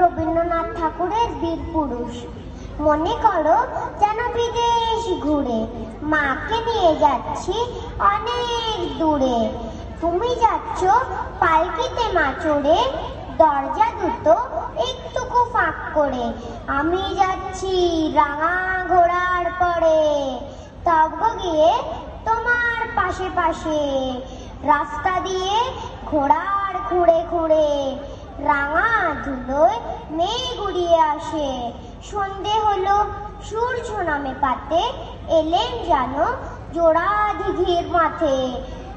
রবীন্দ্রনাথ ঠাকুরের বীর পুরুষ। মনে করো যেন বিদেশ ঘুরে মাকে নিয়ে যাচ্ছি অনেক দূরে। তুমি যাচ্ছ পালকিতে মা চড়ে, দরজা দুটো একটুকু ফাঁক করে। আমি যাচ্ছি রাঙা ঘোড়ার পরে, তব গিয়ে তোমার পাশে পাশে। রাস্তা দিয়ে ঘোড়ার খুঁড়ে খুঁড়ে রাঙা ধুলোয় মেঘ উড়িয়ে আসে। সন্ধে হলো সূর্য নামে পাতে, এলেন জানো জোড়া দিঘির মাঠে।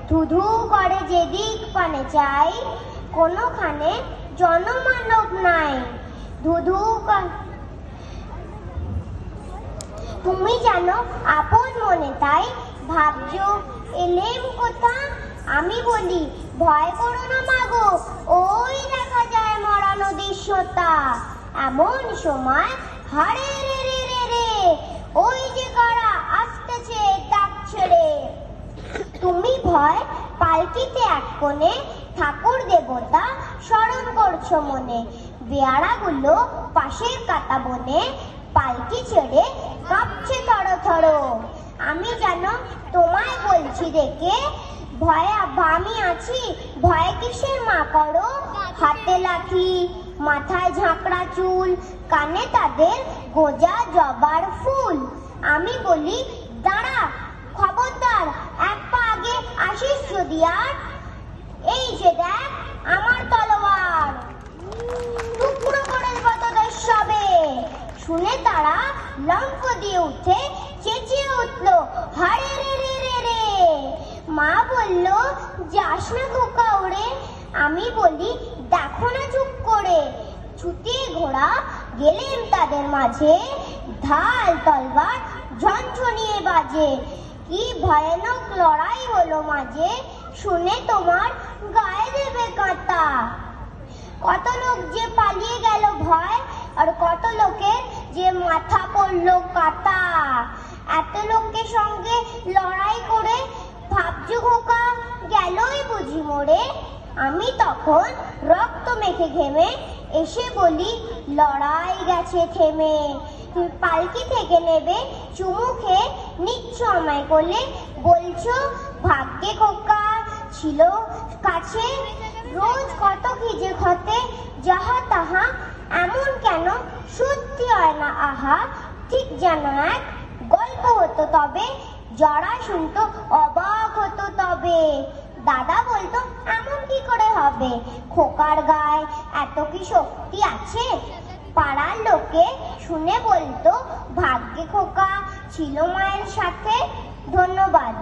ধুধু করে যেদিক পানে চাই, কোনোখানে জনমানব নাই। ধুধু তুমি জানো আপন মনে তাই ভাবছো এলেম কোথা। আমি বলি ভয় করো না মাগো, ওই দেখা যায় মরা নদীর সোতা। এমন সময় হারে রে রে রে রে, ওই যে কারা আসতেছে ডাক ছেড়ে। তুমি ভয় পালকিতে এক কোণে ঠাকুর দেবতা স্মরণ করছো মনে। বেয়ারাগুলো পাশের কাটা বনে পালকি ছেড়ে কাঁপছে থরো থরো। আমি জানো তোমায় বলছি দেখে, ভয়ে আমি আছি ভয় কিসের মা করো। হাতে লাঠি, মাথায় ঝাঁকড়া চুল, কানে তাদের গোজা জবার ফুল। আমি বলি দাঁড়া খবরদার, এক পা আগে আসিস যদি আর। এই যে দেখ আমার তলোয়ার, টুকরো করে দেব তোদের সবে। শুনে তারা লম্ফ দিয়ে উঠে চেঁচিয়ে উঠলো হারে রে রে রে রে। মা বলল যাস না খোকা ওরে। আমি বলি দেখো না চুপ করে। ছুটিয়ে ঘোড়া গেলেন তাদের মাঝে, ঢাল তলবার ঝনঝনিয়ে বাজে। কি ভয়ানক লড়াই হলো মাঝে, শুনে তোমার গায়ে দেবে কাঁটা। কত লোক যে পালিয়ে গেল ভয়, আর কত লোকের যে মাথা পড়লো কাটা। এত লোকের সঙ্গে লড়াই করে ভাবছো খোকা গেলই বুঝি মরে। আমি তখন রক্ত মেখে ঘেমে এসে বলি লড়াই গেছে থেমে। পালকি থেকে নেবে চুমু খেয়ে নিচ্ছ আমায় কোলে, বলছো ভাগ্যে খোকা ছিল কাছে। রোজ কত খিজে খতে যাহা তাহা, এমন কেন সত্যি হয় না আহা। ঠিক যেন এক গল্প হতো তবে, যারা শুনতো অবাক হতো তবে। দাদা বলতো এমন কি করে হবে, খোকার গায়ে এত কি শক্তি আছে। পাড়ার লোকে শুনে বলতো ভাগ্যে খোকা ছিল মায়ের সাথে। ধন্যবাদ।